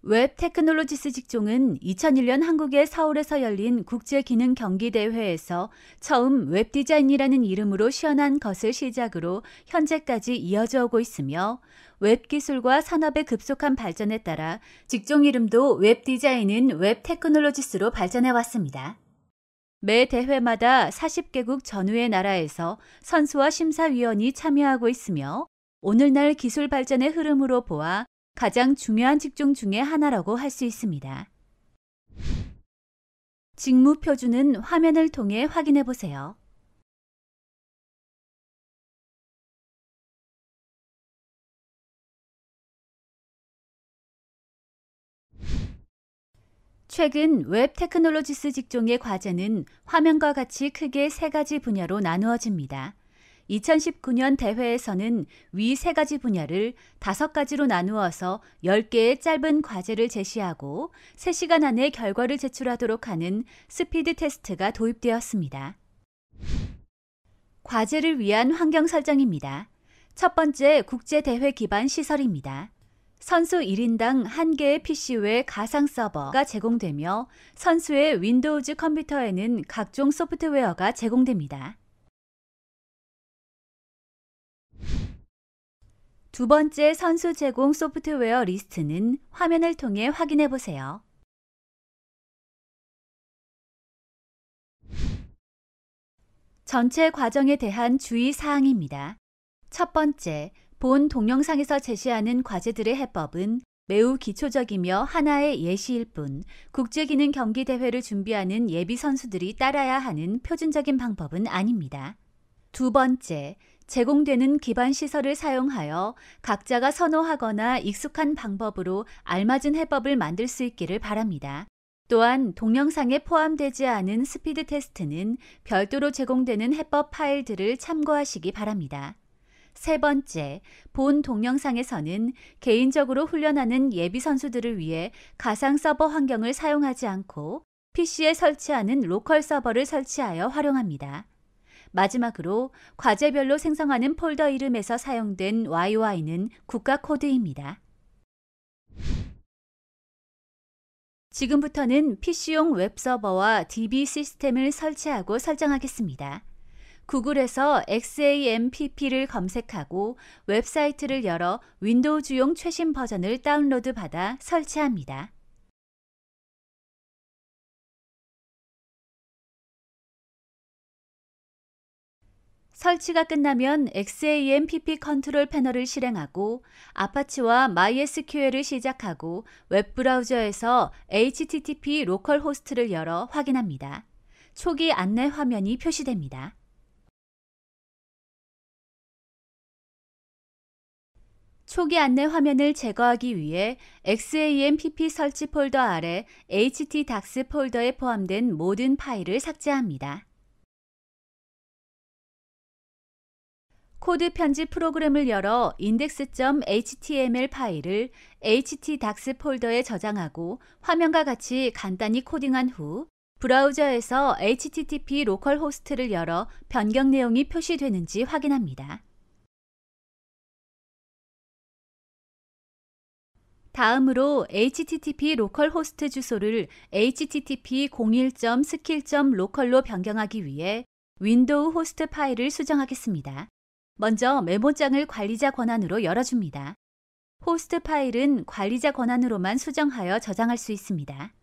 웹 테크놀로지스 직종은 2001년 한국의 서울에서 열린 국제기능 경기대회에서 처음 웹 디자인이라는 이름으로 시연한 것을 시작으로 현재까지 이어져 오고 있으며 웹 기술과 산업의 급속한 발전에 따라 직종 이름도 웹 디자인은 웹 테크놀로지스로 발전해 왔습니다. 매 대회마다 40개국 전후의 나라에서 선수와 심사위원이 참여하고 있으며 오늘날 기술 발전의 흐름으로 보아 가장 중요한 직종 중에 하나라고 할 수 있습니다. 직무 표준은 화면을 통해 확인해 보세요. 최근 웹 테크놀로지스 직종의 과제는 화면과 같이 크게 세 가지 분야로 나누어집니다. 2019년 대회에서는 위 세 가지 분야를 5가지로 나누어서 10개의 짧은 과제를 제시하고 3시간 안에 결과를 제출하도록 하는 스피드 테스트가 도입되었습니다. 과제를 위한 환경 설정입니다. 첫 번째, 국제대회 기반 시설입니다. 선수 1인당 1개의 PC 외 가상 서버가 제공되며 선수의 윈도우즈 컴퓨터에는 각종 소프트웨어가 제공됩니다. 두 번째, 선수 제공 소프트웨어 리스트는 화면을 통해 확인해 보세요. 전체 과정에 대한 주의 사항입니다. 첫 번째, 본 동영상에서 제시하는 과제들의 해법은 매우 기초적이며 하나의 예시일 뿐 국제기능 경기대회를 준비하는 예비 선수들이 따라야 하는 표준적인 방법은 아닙니다. 두 번째, 제공되는 기반 시설을 사용하여 각자가 선호하거나 익숙한 방법으로 알맞은 해법을 만들 수 있기를 바랍니다. 또한 동영상에 포함되지 않은 스피드 테스트는 별도로 제공되는 해법 파일들을 참고하시기 바랍니다. 세 번째, 본 동영상에서는 개인적으로 훈련하는 예비 선수들을 위해 가상 서버 환경을 사용하지 않고 PC에 설치하는 로컬 서버를 설치하여 활용합니다. 마지막으로 과제별로 생성하는 폴더 이름에서 사용된 YY는 국가 코드입니다. 지금부터는 PC용 웹서버와 DB 시스템을 설치하고 설정하겠습니다. 구글에서 XAMPP를 검색하고 웹사이트를 열어 윈도우즈용 최신 버전을 다운로드 받아 설치합니다. 설치가 끝나면 XAMPP 컨트롤 패널을 실행하고 아파치와 MySQL을 시작하고 웹브라우저에서 HTTP 로컬 호스트를 열어 확인합니다. 초기 안내 화면이 표시됩니다. 초기 안내 화면을 제거하기 위해 XAMPP 설치 폴더 아래 htdocs 폴더에 포함된 모든 파일을 삭제합니다. 코드 편집 프로그램을 열어 index.html 파일을 htdocs 폴더에 저장하고 화면과 같이 간단히 코딩한 후 브라우저에서 HTTP 로컬 호스트를 열어 변경 내용이 표시되는지 확인합니다. 다음으로 HTTP 로컬 호스트 주소를 http 01.skill.local로 변경하기 위해 윈도우 호스트 파일을 수정하겠습니다. 먼저 메모장을 관리자 권한으로 열어줍니다. 호스트 파일은 관리자 권한으로만 수정하여 저장할 수 있습니다.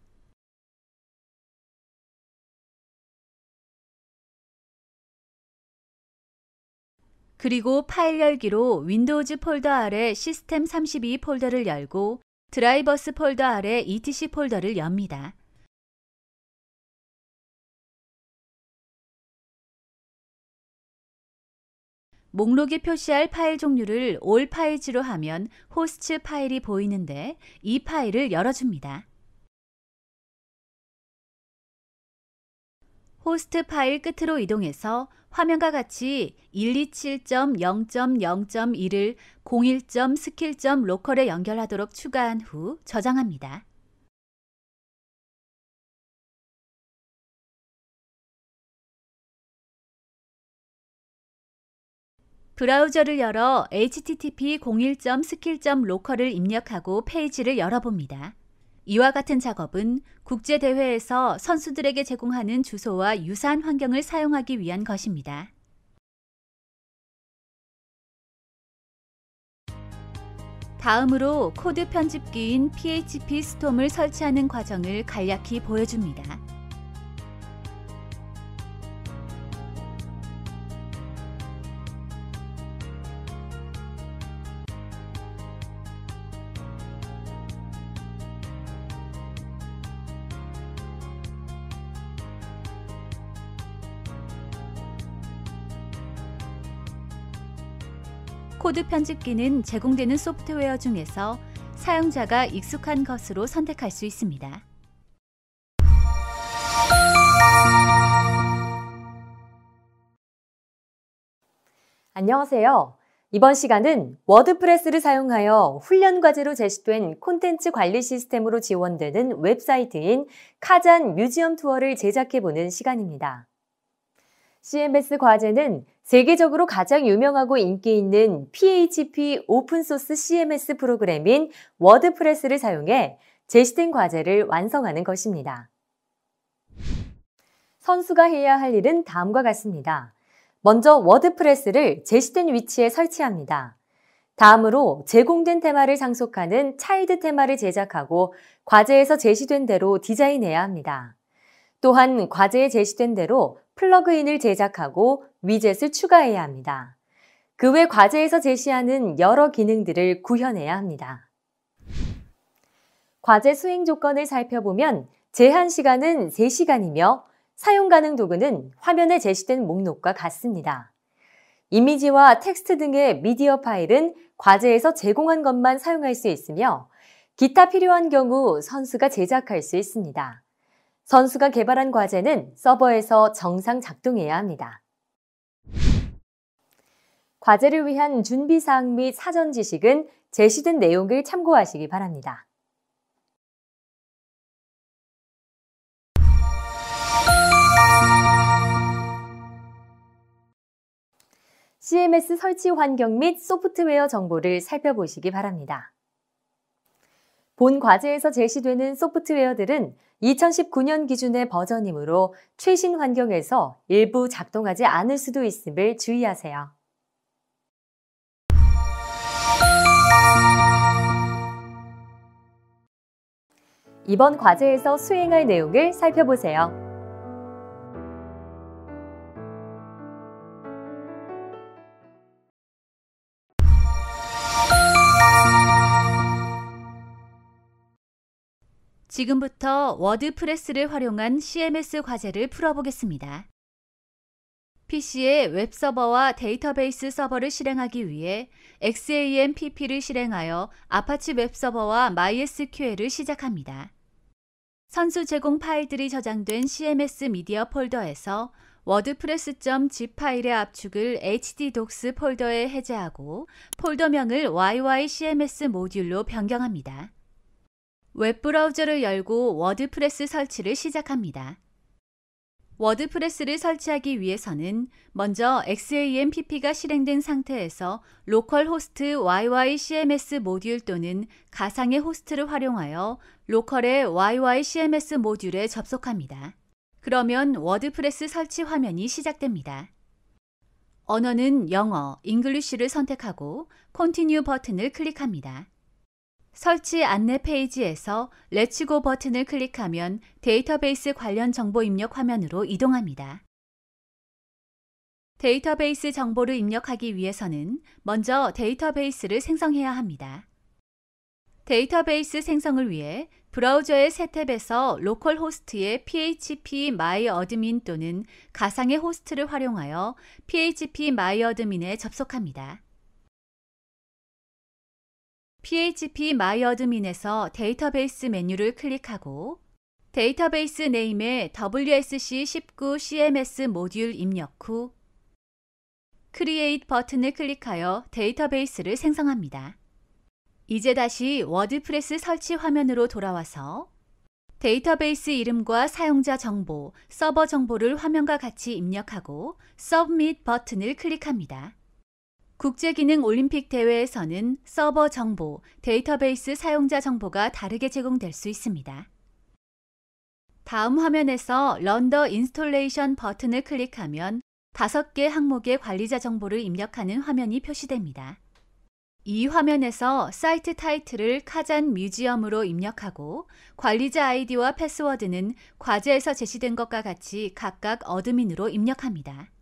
그리고 파일 열기로 윈도우즈 폴더 아래 시스템 32 폴더를 열고 드라이버스 폴더 아래 etc 폴더를 엽니다. 목록에 표시할 파일 종류를 all 파일즈로 하면 호스트 파일이 보이는데 이 파일을 열어줍니다. 호스트 파일 끝으로 이동해서 화면과 같이 127.0.0.1을 01.skill.local에 연결하도록 추가한 후 저장합니다. 브라우저를 열어 http 01.skill.local을 입력하고 페이지를 열어봅니다. 이와 같은 작업은 국제대회에서 선수들에게 제공하는 주소와 유사한 환경을 사용하기 위한 것입니다. 다음으로 코드 편집기인 PHP 스톰을 설치하는 과정을 간략히 보여줍니다. 코드 편집기는 제공되는 소프트웨어 중에서 사용자가 익숙한 것으로 선택할 수 있습니다. 안녕하세요. 이번 시간은 워드프레스를 사용하여 훈련 과제로 제시된 콘텐츠 관리 시스템으로 지원되는 웹사이트인 카잔 뮤지엄 투어를 제작해보는 시간입니다. CMS 과제는 세계적으로 가장 유명하고 인기 있는 PHP 오픈소스 CMS 프로그램인 워드프레스를 사용해 제시된 과제를 완성하는 것입니다. 선수가 해야 할 일은 다음과 같습니다. 먼저 워드프레스를 제시된 위치에 설치합니다. 다음으로 제공된 테마를 상속하는 차일드 테마를 제작하고 과제에서 제시된 대로 디자인해야 합니다. 또한 과제에 제시된 대로 플러그인을 제작하고 위젯을 추가해야 합니다. 그 외 과제에서 제시하는 여러 기능들을 구현해야 합니다. 과제 수행 조건을 살펴보면 제한 시간은 3시간이며 사용 가능 도구는 화면에 제시된 목록과 같습니다. 이미지와 텍스트 등의 미디어 파일은 과제에서 제공한 것만 사용할 수 있으며 기타 필요한 경우 선수가 제작할 수 있습니다. 선수가 개발한 과제는 서버에서 정상 작동해야 합니다. 과제를 위한 준비사항 및 사전 지식은 제시된 내용을 참고하시기 바랍니다. CMS 설치 환경 및 소프트웨어 정보를 살펴보시기 바랍니다. 본 과제에서 제시되는 소프트웨어들은 2019년 기준의 버전이므로 최신 환경에서 일부 작동하지 않을 수도 있음을 주의하세요. 이번 과제에서 수행할 내용을 살펴보세요. 지금부터 워드프레스를 활용한 CMS 과제를 풀어보겠습니다. PC에 웹서버와 데이터베이스 서버를 실행하기 위해 XAMPP를 실행하여 아파치 웹서버와 MySQL을 시작합니다. 선수 제공 파일들이 저장된 CMS 미디어 폴더에서 wordpress.zip 파일의 압축을 htdocs 폴더에 해제하고 폴더명을 YYCMS 모듈로 변경합니다. 웹브라우저를 열고 워드프레스 설치를 시작합니다. 워드프레스를 설치하기 위해서는 먼저 XAMPP가 실행된 상태에서 로컬 호스트 YYCMS 모듈 또는 가상의 호스트를 활용하여 로컬의 YYCMS 모듈에 접속합니다. 그러면 워드프레스 설치 화면이 시작됩니다. 언어는 영어, 잉글리쉬를 선택하고 Continue 버튼을 클릭합니다. 설치 안내 페이지에서 Let's Go 버튼을 클릭하면 데이터베이스 관련 정보 입력 화면으로 이동합니다. 데이터베이스 정보를 입력하기 위해서는 먼저 데이터베이스를 생성해야 합니다. 데이터베이스 생성을 위해 브라우저의 새 탭에서 로컬 호스트의 PHP MyAdmin 또는 가상의 호스트를 활용하여 PHP MyAdmin에 접속합니다. PHP MyAdmin에서 데이터베이스 메뉴를 클릭하고 데이터베이스 네임에 WSC19 CMS 모듈 입력 후 Create 버튼을 클릭하여 데이터베이스를 생성합니다. 이제 다시 워드프레스 설치 화면으로 돌아와서 데이터베이스 이름과 사용자 정보, 서버 정보를 화면과 같이 입력하고 Submit 버튼을 클릭합니다. 국제기능 올림픽 대회에서는 서버 정보, 데이터베이스 사용자 정보가 다르게 제공될 수 있습니다. 다음 화면에서 Run the Installation 버튼을 클릭하면 5개 항목의 관리자 정보를 입력하는 화면이 표시됩니다. 이 화면에서 사이트 타이틀을 카잔 뮤지엄으로 입력하고 관리자 아이디와 패스워드는 과제에서 제시된 것과 같이 각각 어드민으로 입력합니다.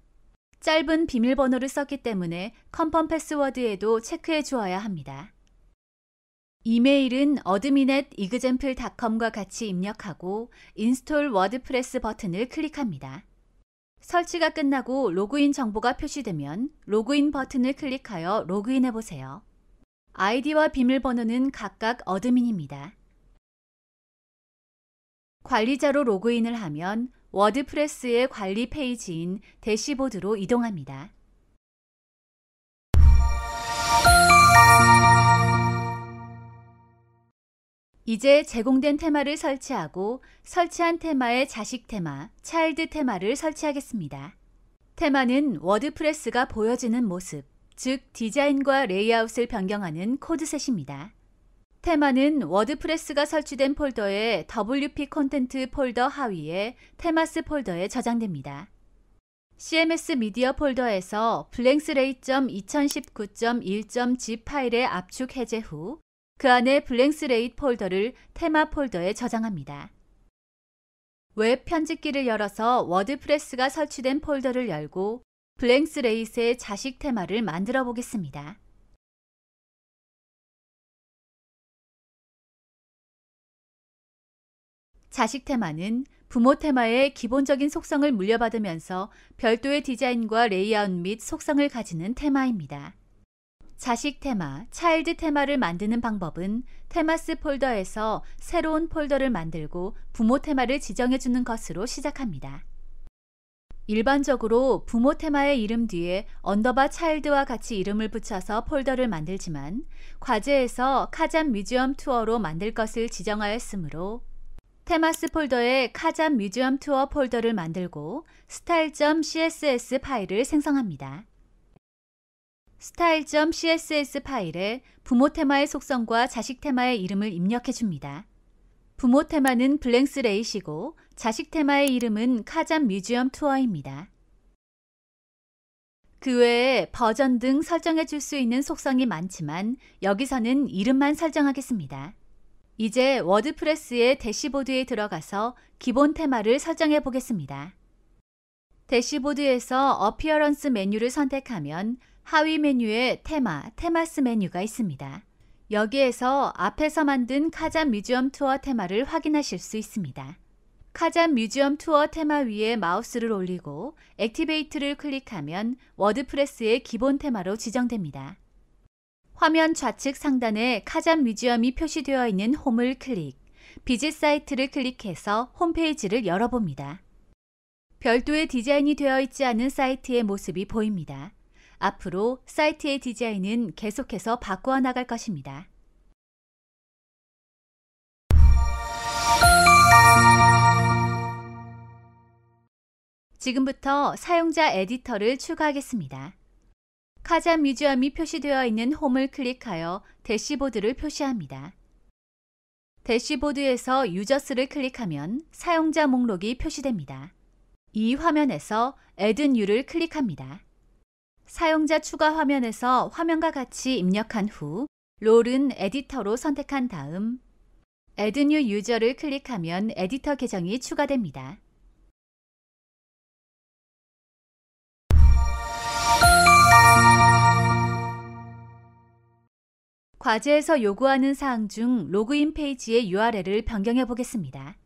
짧은 비밀번호를 썼기 때문에 컨펌 패스워드에도 체크해 주어야 합니다. 이메일은 admin@example.com과 같이 입력하고 인스톨 워드프레스 버튼을 클릭합니다. 설치가 끝나고 로그인 정보가 표시되면 로그인 버튼을 클릭하여 로그인해 보세요. 아이디와 비밀번호는 각각 어드민입니다. 관리자로 로그인을 하면 워드프레스의 관리 페이지인 대시보드로 이동합니다. 이제 제공된 테마를 설치하고 설치한 테마의 자식 테마, 차일드 테마를 설치하겠습니다. 테마는 워드프레스가 보여지는 모습, 즉 디자인과 레이아웃을 변경하는 코드셋입니다. 테마는 워드프레스가 설치된 폴더의 WP 콘텐트 폴더 하위에 테마스 폴더에 저장됩니다. CMS 미디어 폴더에서 blankslate.2019.1.zip 파일의 압축 해제 후 그 안에 blankslate 폴더를 테마 폴더에 저장합니다. 웹 편집기를 열어서 워드프레스가 설치된 폴더를 열고 blankslate의 자식 테마를 만들어 보겠습니다. 자식 테마는 부모 테마의 기본적인 속성을 물려받으면서 별도의 디자인과 레이아웃 및 속성을 가지는 테마입니다. 자식 테마, 차일드 테마를 만드는 방법은 테마스 폴더에서 새로운 폴더를 만들고 부모 테마를 지정해 주는 것으로 시작합니다. 일반적으로 부모 테마의 이름 뒤에 언더바 차일드와 같이 이름을 붙여서 폴더를 만들지만 과제에서 카잔 뮤지엄 투어로 만들 것을 지정하였으므로 테마스 폴더에 카잔 뮤지엄 투어 폴더를 만들고 style.css 파일을 생성합니다. style.css 파일에 부모 테마의 속성과 자식 테마의 이름을 입력해 줍니다. 부모 테마는 blankslate이고 자식 테마의 이름은 카잔 뮤지엄 투어입니다. 그 외에 버전 등 설정해 줄 수 있는 속성이 많지만 여기서는 이름만 설정하겠습니다. 이제 워드프레스의 대시보드에 들어가서 기본 테마를 설정해 보겠습니다. 대시보드에서 어피어런스 메뉴를 선택하면 하위 메뉴에 테마, 테마스 메뉴가 있습니다. 여기에서 앞에서 만든 카잔 뮤지엄 투어 테마를 확인하실 수 있습니다. 카잔 뮤지엄 투어 테마 위에 마우스를 올리고 액티베이트를 클릭하면 워드프레스의 기본 테마로 지정됩니다. 화면 좌측 상단에 카잔 뮤지엄이 표시되어 있는 홈을 클릭, 비짓 사이트를 클릭해서 홈페이지를 열어봅니다. 별도의 디자인이 되어 있지 않은 사이트의 모습이 보입니다. 앞으로 사이트의 디자인은 계속해서 바꾸어 나갈 것입니다. 지금부터 사용자 에디터를 추가하겠습니다. 카잔 뮤지엄이 표시되어 있는 홈을 클릭하여 대시보드를 표시합니다. 대시보드에서 유저스를 클릭하면 사용자 목록이 표시됩니다. 이 화면에서 Add New를 클릭합니다. 사용자 추가 화면에서 화면과 같이 입력한 후 롤은 에디터로 선택한 다음 Add New User를 클릭하면 에디터 계정이 추가됩니다. 과제에서 요구하는 사항 중 로그인 페이지의 URL을 변경해 보겠습니다.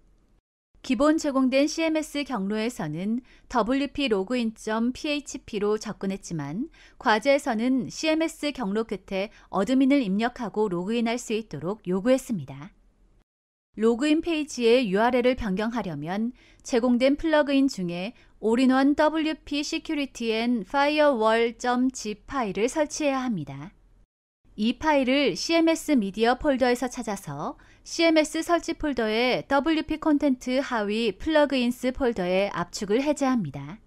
기본 제공된 CMS 경로에서는 wp-login.php로 접근했지만 과제에서는 CMS 경로 끝에 어드민을 입력하고 로그인할 수 있도록 요구했습니다. 로그인 페이지의 URL을 변경하려면 제공된 플러그인 중에 올인원 WP Security and Firewall.zip 파일을 설치해야 합니다. 이 파일을 CMS 미디어 폴더에서 찾아서 CMS 설치 폴더의 WP 콘텐트 하위 플러그인스 폴더에 압축을 해제합니다.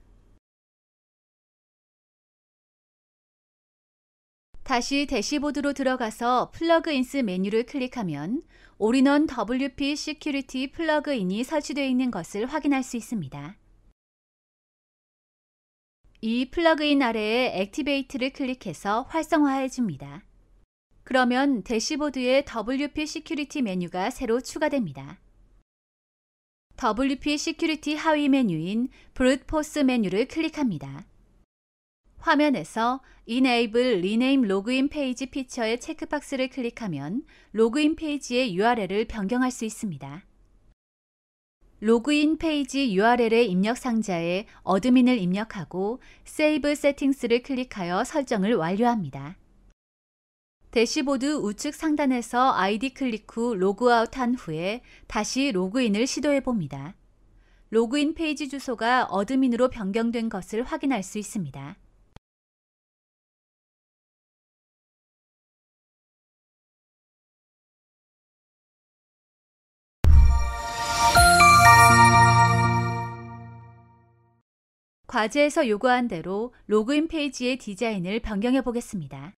다시 대시보드로 들어가서 플러그인스 메뉴를 클릭하면 올인원 WP 시큐리티 플러그인이 설치되어 있는 것을 확인할 수 있습니다. 이 플러그인 아래에 액티베이트를 클릭해서 활성화해 줍니다. 그러면 대시보드에 WP 시큐리티 메뉴가 새로 추가됩니다. WP 시큐리티 하위 메뉴인 브루트 포스 메뉴를 클릭합니다. 화면에서 Enable Rename Login Page 피처의 체크박스를 클릭하면 로그인 페이지의 URL을 변경할 수 있습니다. 로그인 페이지 URL의 입력 상자에 어드민을 입력하고 Save Settings를 클릭하여 설정을 완료합니다. 대시보드 우측 상단에서 ID 클릭 후 로그아웃한 후에 다시 로그인을 시도해 봅니다. 로그인 페이지 주소가 어드민으로 변경된 것을 확인할 수 있습니다. 과제에서 요구한 대로 로그인 페이지의 디자인을 변경해 보겠습니다.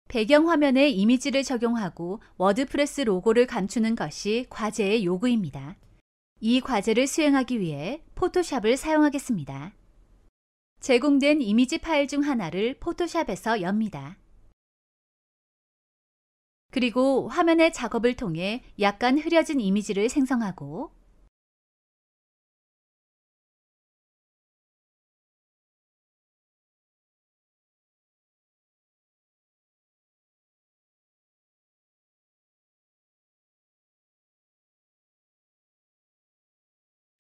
배경 화면에 이미지를 적용하고 워드프레스 로고를 감추는 것이 과제의 요구입니다. 이 과제를 수행하기 위해 포토샵을 사용하겠습니다. 제공된 이미지 파일 중 하나를 포토샵에서 엽니다. 그리고 화면의 작업을 통해 약간 흐려진 이미지를 생성하고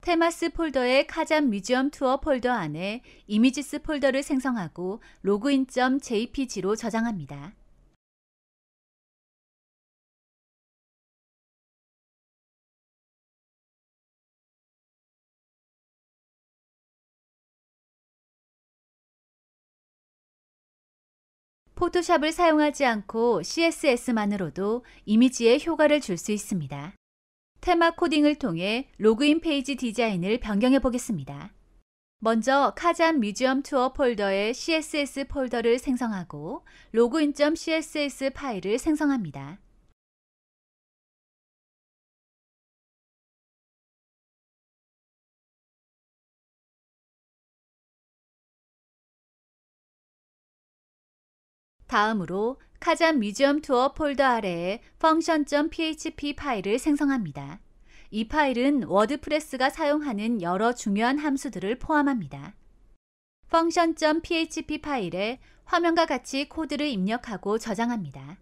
테마스 폴더의 카잔 뮤지엄 투어 폴더 안에 이미지스 폴더를 생성하고 login.jpg로 저장합니다. 포토샵을 사용하지 않고 CSS만으로도 이미지에 효과를 줄 수 있습니다. 테마 코딩을 통해 로그인 페이지 디자인을 변경해 보겠습니다. 먼저 카잔 뮤지엄 투어 폴더에 CSS 폴더를 생성하고 login.css 파일을 생성합니다. 다음으로 카잔 뮤지엄 투어 폴더 아래에 function.php 파일을 생성합니다. 이 파일은 워드프레스가 사용하는 여러 중요한 함수들을 포함합니다. function.php 파일에 화면과 같이 코드를 입력하고 저장합니다.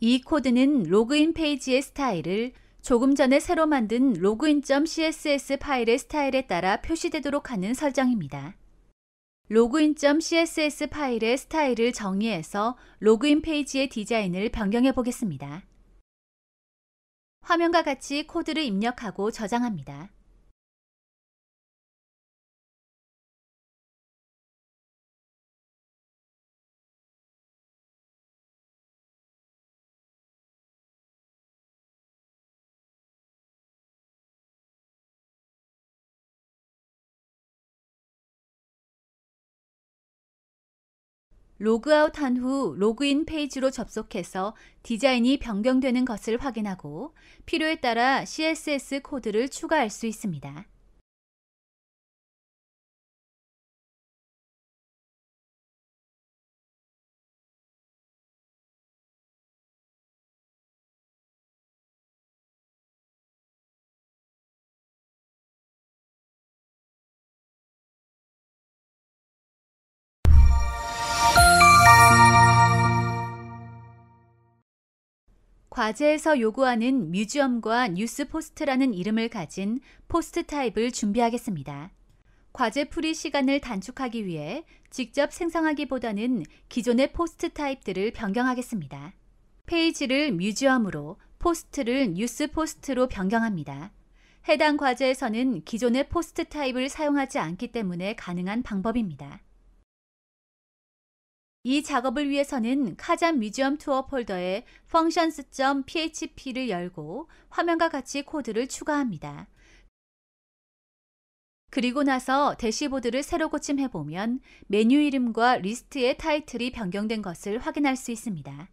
이 코드는 로그인 페이지의 스타일을 조금 전에 새로 만든 login.css 파일의 스타일에 따라 표시되도록 하는 설정입니다. login.css 파일의 스타일을 정의해서 로그인 페이지의 디자인을 변경해 보겠습니다. 화면과 같이 코드를 입력하고 저장합니다. 로그아웃한 후 로그인 페이지로 접속해서 디자인이 변경되는 것을 확인하고 필요에 따라 CSS 코드를 추가할 수 있습니다. 과제에서 요구하는 뮤지엄과 뉴스 포스트라는 이름을 가진 포스트 타입을 준비하겠습니다. 과제 풀이 시간을 단축하기 위해 직접 생성하기보다는 기존의 포스트 타입들을 변경하겠습니다. 페이지를 뮤지엄으로, 포스트를 뉴스 포스트로 변경합니다. 해당 과제에서는 기존의 포스트 타입을 사용하지 않기 때문에 가능한 방법입니다. 이 작업을 위해서는 카잠 뮤지엄 투어 폴더에 functions.php를 열고 화면과 같이 코드를 추가합니다. 그리고 나서 대시보드를 새로 고침해보면 메뉴 이름과 리스트의 타이틀이 변경된 것을 확인할 수 있습니다.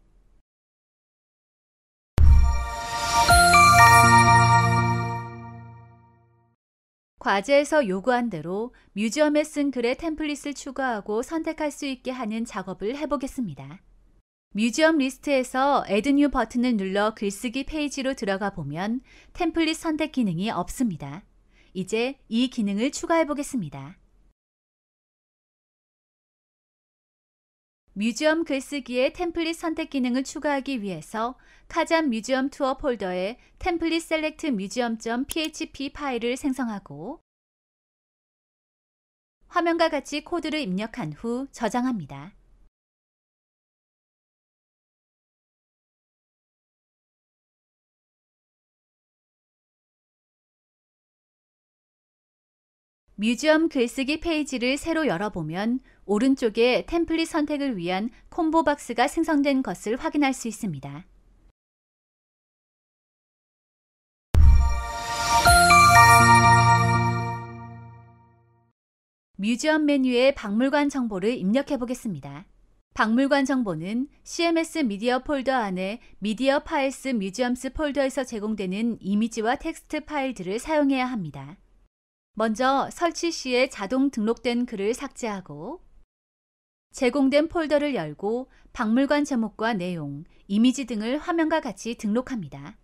과제에서 요구한 대로 뮤지엄에 쓴 글에 템플릿을 추가하고 선택할 수 있게 하는 작업을 해보겠습니다. 뮤지엄 리스트에서 Add New 버튼을 눌러 글쓰기 페이지로 들어가 보면 템플릿 선택 기능이 없습니다. 이제 이 기능을 추가해 보겠습니다. 뮤지엄 글쓰기에 템플릿 선택 기능을 추가하기 위해서 카잠 뮤지엄 투어 폴더에 템플릿 셀렉트 museum.php 파일을 생성하고 화면과 같이 코드를 입력한 후 저장합니다. 뮤지엄 글쓰기 페이지를 새로 열어보면 오른쪽에 템플릿 선택을 위한 콤보 박스가 생성된 것을 확인할 수 있습니다. 뮤지엄 메뉴에 박물관 정보를 입력해 보겠습니다. 박물관 정보는 CMS 미디어 폴더 안에 미디어 파일스 뮤지엄스 폴더에서 제공되는 이미지와 텍스트 파일들을 사용해야 합니다. 먼저 설치 시에 자동 등록된 글을 삭제하고 제공된 폴더를 열고 박물관 제목과 내용, 이미지 등을 화면과 같이 등록합니다.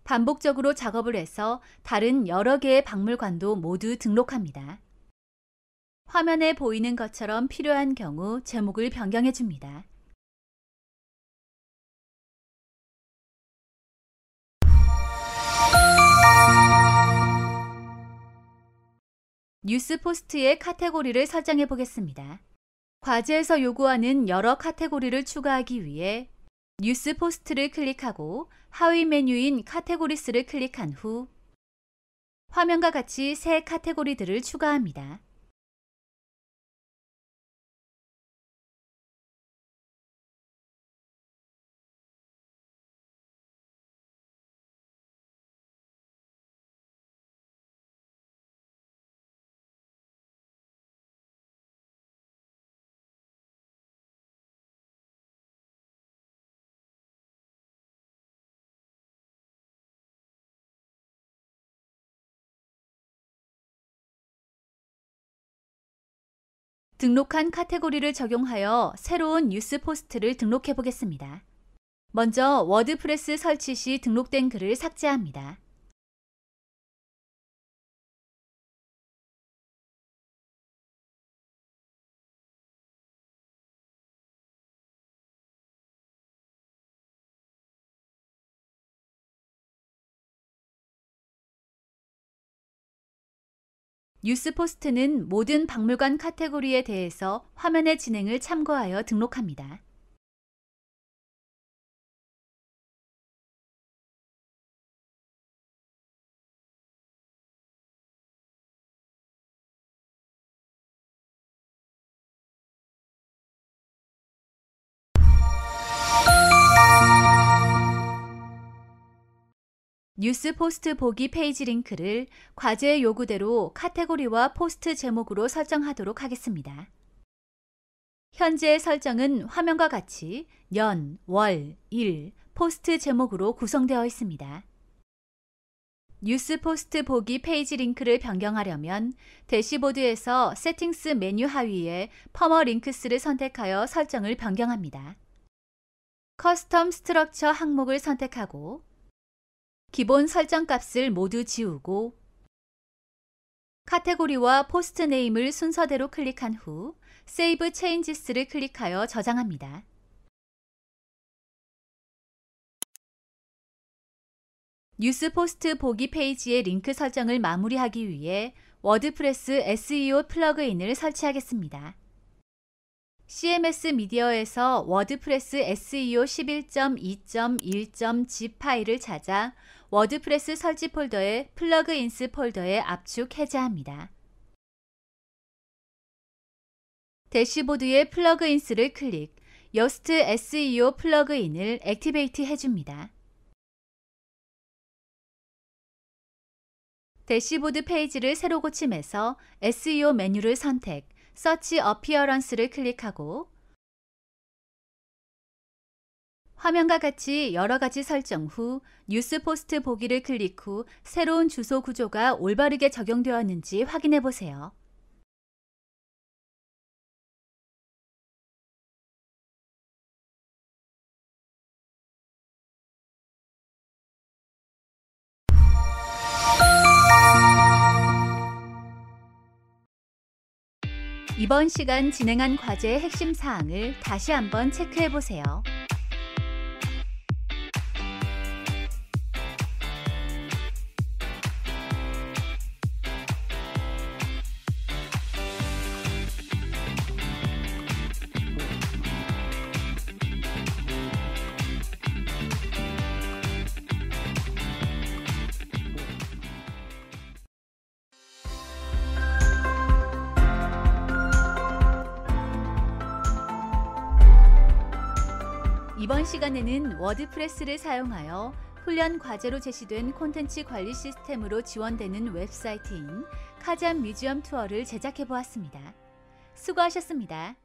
반복적으로 작업을 해서 다른 여러 개의 박물관도 모두 등록합니다. 화면에 보이는 것처럼 필요한 경우 제목을 변경해 줍니다. 뉴스 포스트의 카테고리를 설정해 보겠습니다. 과제에서 요구하는 여러 카테고리를 추가하기 위해 뉴스 포스트를 클릭하고 하위 메뉴인 카테고리스를 클릭한 후 화면과 같이 새 카테고리들을 추가합니다. 등록한 카테고리를 적용하여 새로운 뉴스 포스트를 등록해 보겠습니다. 먼저 워드프레스 설치 시 등록된 글을 삭제합니다. 뉴스 포스트는 모든 박물관 카테고리에 대해서 화면의 진행을 참고하여 등록합니다. 뉴스 포스트 보기 페이지 링크를 과제의 요구대로 카테고리와 포스트 제목으로 설정하도록 하겠습니다. 현재의 설정은 화면과 같이 년, 월, 일, 포스트 제목으로 구성되어 있습니다. 뉴스 포스트 보기 페이지 링크를 변경하려면 대시보드에서 세팅스 메뉴 하위에 퍼머 링크스를 선택하여 설정을 변경합니다. 커스텀 스트럭처 항목을 선택하고 기본 설정 값을 모두 지우고 카테고리와 포스트 네임을 순서대로 클릭한 후 Save Changes를 클릭하여 저장합니다. 뉴스 포스트 보기 페이지의 링크 설정을 마무리하기 위해 워드프레스 SEO 플러그인을 설치하겠습니다. CMS 미디어에서 워드프레스 SEO 11.2.1.zip 파일을 찾아 워드프레스 설치 폴더의 플러그인스 폴더에 압축 해제합니다. 대시보드의 플러그인스를 클릭, Yoast SEO 플러그인을 액티베이트 해줍니다. 대시보드 페이지를 새로 고침해서 SEO 메뉴를 선택, Search Appearance를 클릭하고 화면과 같이 여러 가지 설정 후 뉴스 포스트 보기를 클릭 후 새로운 주소 구조가 올바르게 적용되었는지 확인해 보세요. 이번 시간 진행한 과제의 핵심 사항을 다시 한번 체크해 보세요. 이번 시간에는 워드프레스를 사용하여 훈련 과제로 제시된 콘텐츠 관리 시스템으로 지원되는 웹사이트인 카잔 뮤지엄 투어를 제작해 보았습니다. 수고하셨습니다.